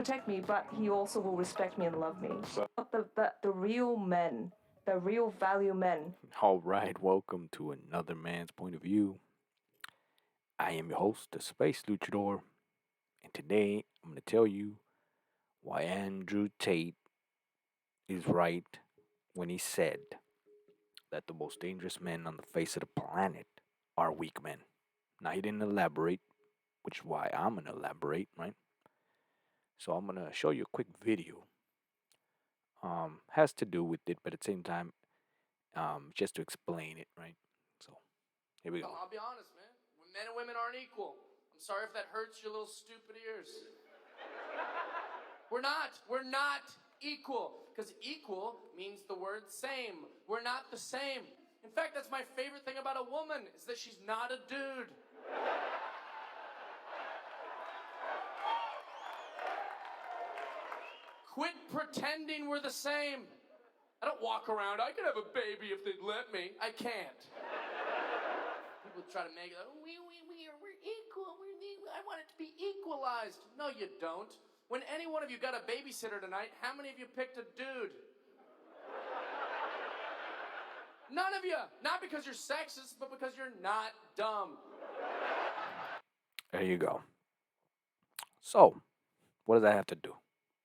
protect me, but he also will respect me and love me. But the real men, the real value men. All right, welcome to another man's point of view. I am your host, the Space Luchador, and today I'm going to tell you why Andrew Tate is right when he said that the most dangerous men on the face of the planet are weak men. Now, he didn't elaborate, which is why I'm going to elaborate, right? So, I'm going to show you a quick video. Has to do with it, but at the same time, just to explain it, right? So, here we go. I'll be honest, man. Men and women aren't equal. I'm sorry if that hurts your little stupid ears. We're not. We're not equal. Because equal means the word same. We're not the same. In fact, that's my favorite thing about a woman, is that she's not a dude. Quit pretending we're the same. I don't walk around, I could have a baby if they'd let me. I can't. People try to make it, we're equal. I want it to be equalized. No, you don't. When any one of you got a babysitter tonight, how many of you picked a dude? None of you. Not because you're sexist, but because you're not dumb. There you go. So, what does that have to do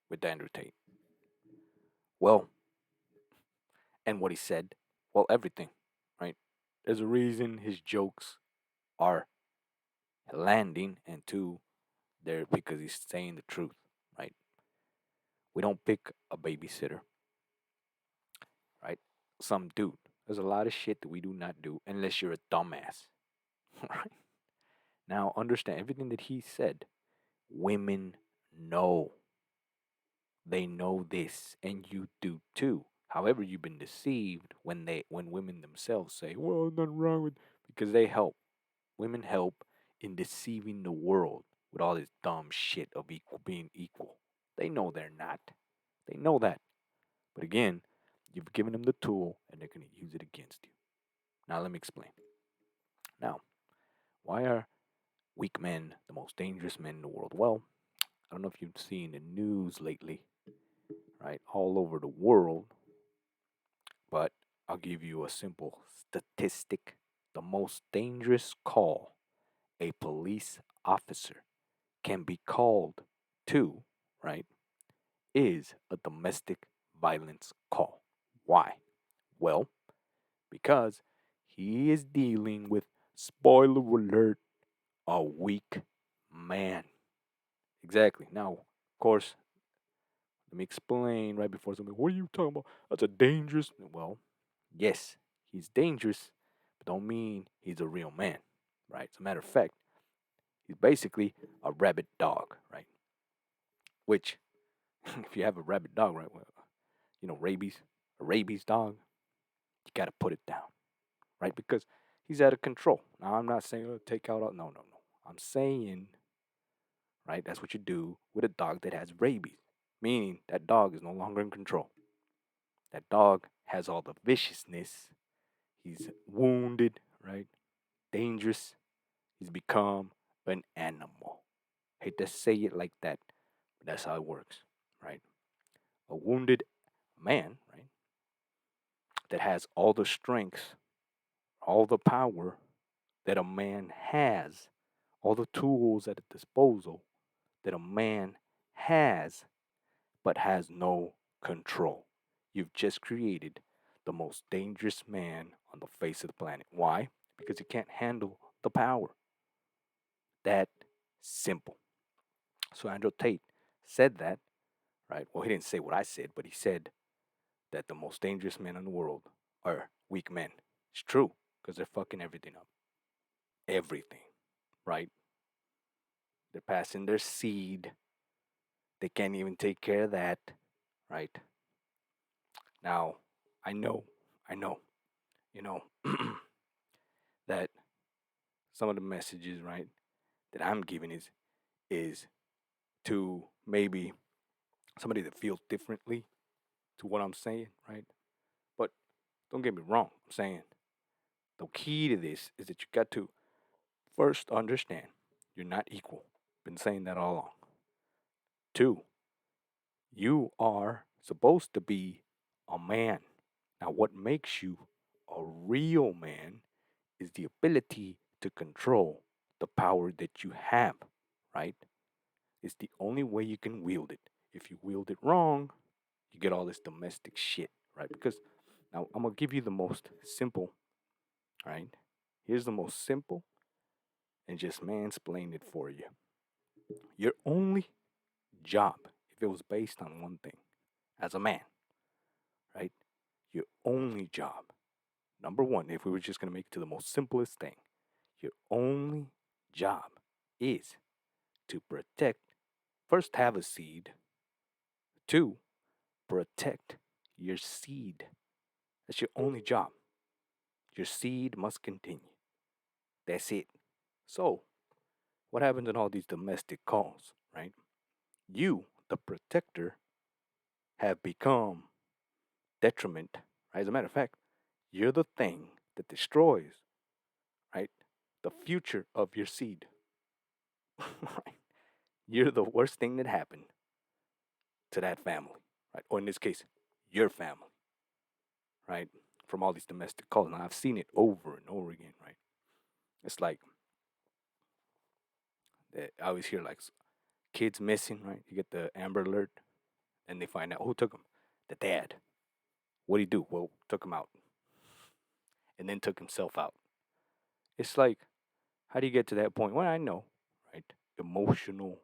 with Andrew Tate? Well, and what he said, well, everything, right? There's a reason his jokes are landing, and two, they're because he's saying the truth, right? We don't pick a babysitter, right? Some dude. There's a lot of shit that we do not do unless you're a dumbass, right? Now, understand everything that he said. Women know. They know this, and you do too. However, you've been deceived when women themselves say, "Well, nothing wrong with," because they help. Women help in deceiving the world with all this dumb shit of being equal. They know they're not. They know that. But again, you've given them the tool, and they're going to use it against you. Now, let me explain. Now, why are weak men the most dangerous men in the world? Well, I don't know if you've seen the news lately, right? All over the world, but I'll give you a simple statistic. The most dangerous call a police officer can be called to, right, is a domestic violence call. Why? Well, because he is dealing with, spoiler alert, a weak man. Exactly. Now, of course, let me explain right before somebody, what are you talking about? That's a dangerous. Well, yes, he's dangerous, but don't mean he's a real man, right? As a matter of fact, he's basically a rabid dog, right? Which, if you have a rabid dog, right, well, rabies, a rabies dog, you got to put it down, right? Because he's out of control. Now, I'm not saying take out, no, no, no. I'm saying, right, that's what you do with a dog that has rabies, meaning that dog is no longer in control. That dog has all the viciousness. He's wounded, right? Dangerous. He's become an animal. Hate to say it like that, but that's how it works, right? A wounded man, right, that has all the strength, all the power that a man has, all the tools at his disposal that a man has, but has no control. You've just created the most dangerous man on the face of the planet. Why? Because he can't handle the power. That simple. So Andrew Tate said that, right? Well, he didn't say what I said, but he said that the most dangerous men in the world are weak men. It's true, because they're fucking everything up. Everything, right? They're passing their seed. They can't even take care of that, right? Now, I know, you know, that some of the messages, right, that I'm giving is to maybe somebody that feels differently to what I'm saying, right? But don't get me wrong. I'm saying the key to this is that you got to first understand you're not equal. Been saying that all along. Two, You are supposed to be a man. Now, what makes you a real man is the ability to control the power that you have, right? It's the only way you can wield it. If you wield it wrong, you get all this domestic shit, right? Because now I'm gonna give you the most simple, right? Here's the most simple and just mansplain it for you. Your only job, if it was based on one thing, as a man, right? Your only job, number one, if we were just gonna make it to the most simplest thing, your only job is to protect, first, have a seed, two, protect your seed. That's your only job. Your seed must continue. That's it. So, what happens in all these domestic calls, right? You, the protector, have become detriment, right? As a matter of fact, you're the thing that destroys, right, the future of your seed. Right? You're the worst thing that happened to that family, right? Or in this case, your family, right? From all these domestic calls. Now I've seen it over and over again, right? It's like I always hear like kids missing, right? You get the Amber Alert, and they find out who took them. The dad. What did he do? Well, took him out, and then took himself out. It's like, how do you get to that point? Well, I know, right? Emotional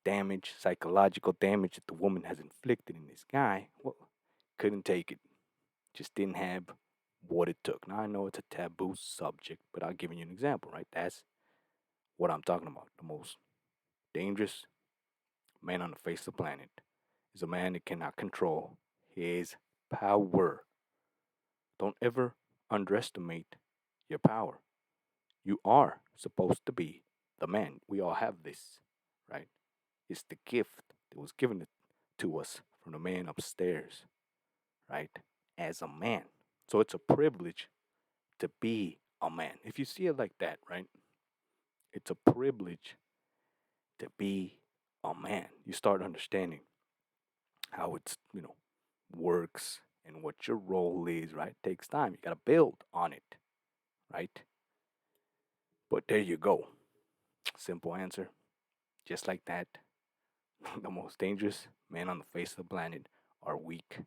damage, psychological damage that the woman has inflicted in this guy. Well, couldn't take it. Just didn't have what it took. Now I know it's a taboo subject, but I'll give you an example, right? That's what I'm talking about. The most dangerous man on the face of the planet is a man that cannot control his power. Don't ever underestimate your power. You are supposed to be the man. We all have this, right? It's the gift that was given to us from the man upstairs, right? As a man. So it's a privilege to be a man. If you see it like that, right? It's a privilege to be a man. You start understanding how it's works and what your role is, right? It takes time. You got to build on it, right? But there you go. Simple answer. Just like that, the most dangerous men on the face of the planet are weak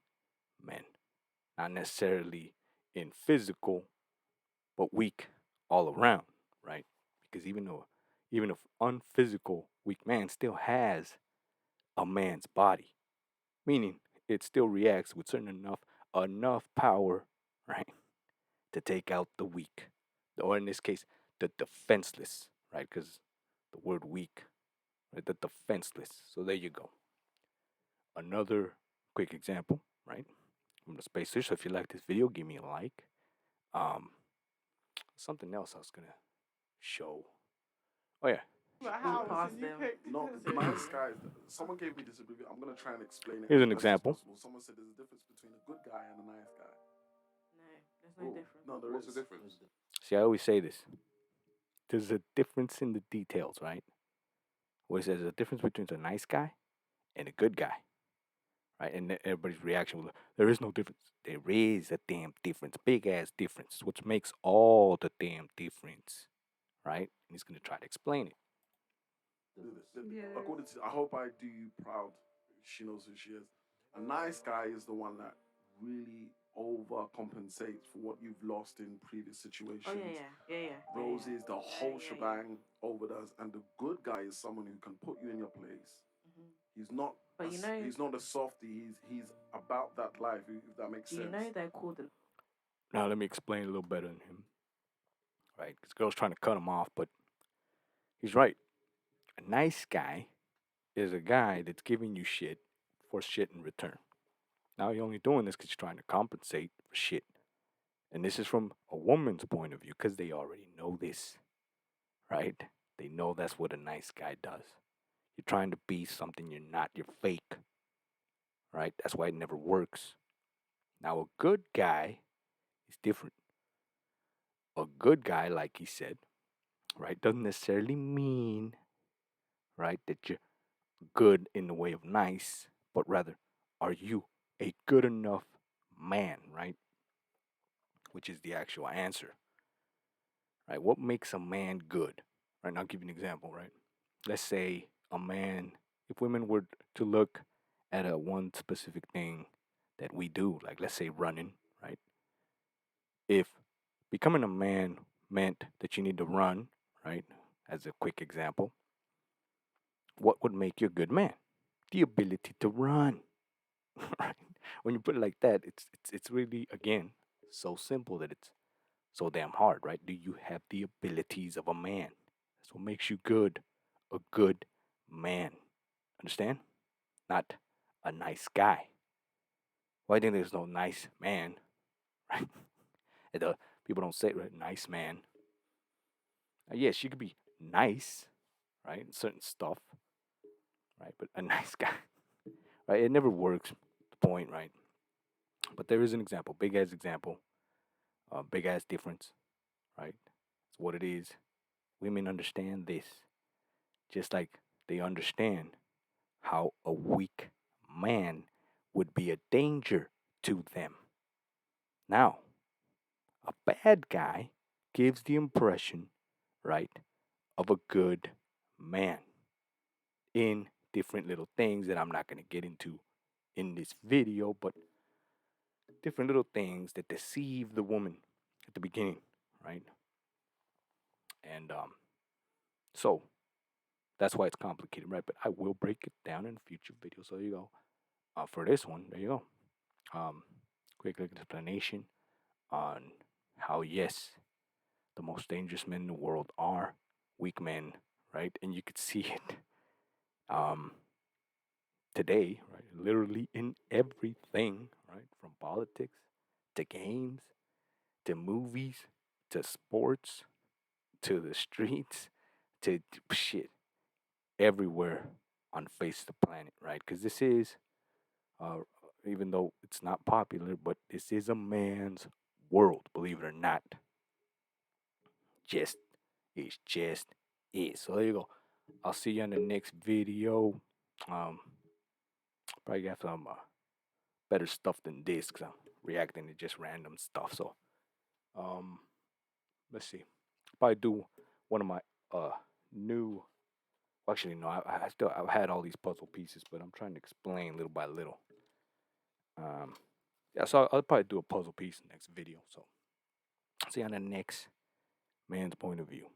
men. Not necessarily in physical, but weak all around, right? Because even an unphysical weak man still has a man's body, meaning it still reacts with certain enough power, right, to take out the weak, or in this case, the defenseless, right? Because the word weak, right, the defenseless. So there you go. Another quick example, right, from the spacer. So if you like this video, give me a like. Um, something else I was gonna show. Oh yeah, How Past you them. picked No, this? nice guys. Someone gave me this review. I'm gonna try and explain it here's as an best example. as possible. Someone said there's a difference between a good guy and a nice guy. No, there's no difference. No, there What's is. the difference? See, I always say this. There's a difference in the details, right? Where it says there's a difference between a nice guy and a good guy, right? And everybody's reaction was, there is no difference. There is a damn difference, big ass difference, which makes all the damn difference, right? And he's gonna try to explain it. Yeah. According to, I hope I do you proud. She knows who she is. A nice guy is the one that really overcompensates for what you've lost in previous situations. Oh yeah. Rose is the whole yeah. shebang overdoes, and the good guy is someone who can put you in your place. Mhm. He's not. But He's not a softie. He's about that life. If that makes do sense. you know they're called the Now let me explain a little better than him, right? Because girl's trying to cut him off, but he's right. A nice guy is a guy that's giving you shit for shit in return. Now you're only doing this because you're trying to compensate for shit. And this is from a woman's point of view because they already know this, right? They know that's what a nice guy does. You're trying to be something you're not, you're fake, right? That's why it never works. Now, a good guy is different. A good guy, like he said, right, doesn't necessarily mean, right, that you're good in the way of nice, but rather, are you a good enough man, right? Which is the actual answer, right? What makes a man good? Right, now I'll give you an example, right? Let's say a man, if women were to look at a one specific thing that we do, like let's say running, right? If becoming a man meant that you need to run, right? As a quick example, what would make you a good man? The ability to run, right? When you put it like that, it's really again so simple that it's so damn hard, right? Do you have the abilities of a man? That's what makes you good, a good man. Understand? Not a nice guy. Well, I think there's no nice man, right? People don't say, right, nice man. Yes, you could be nice, right, in certain stuff, right, but a nice guy, right? It never works. The point, right? But there is an example, big ass example, big ass difference, right? It's what it is. Women understand this, just like they understand how a weak man would be a danger to them. Now, a bad guy gives the impression, right, of a good man in different little things that I'm not going to get into in this video, but different little things that deceive the woman at the beginning, right? And so that's why it's complicated, right? But I will break it down in future videos. So there you go. For this one, there you go. Quick explanation on how, yes, the most dangerous men in the world are weak men, right? And you could see it today, right? Literally in everything, right? From politics to games to movies to sports to the streets to shit everywhere on face of the planet, right? Because this is, uh, even though it's not popular, but this is a man's world, believe it or not. Just it's just is. So there you go. I'll see you in the next video. Probably have some better stuff than this because I'm reacting to just random stuff. So um, let's see. Probably do one of my new. Actually, no. I've had all these puzzle pieces, but I'm trying to explain little by little. Yeah. So I'll probably do a puzzle piece next video. So see you on the next man's point of view.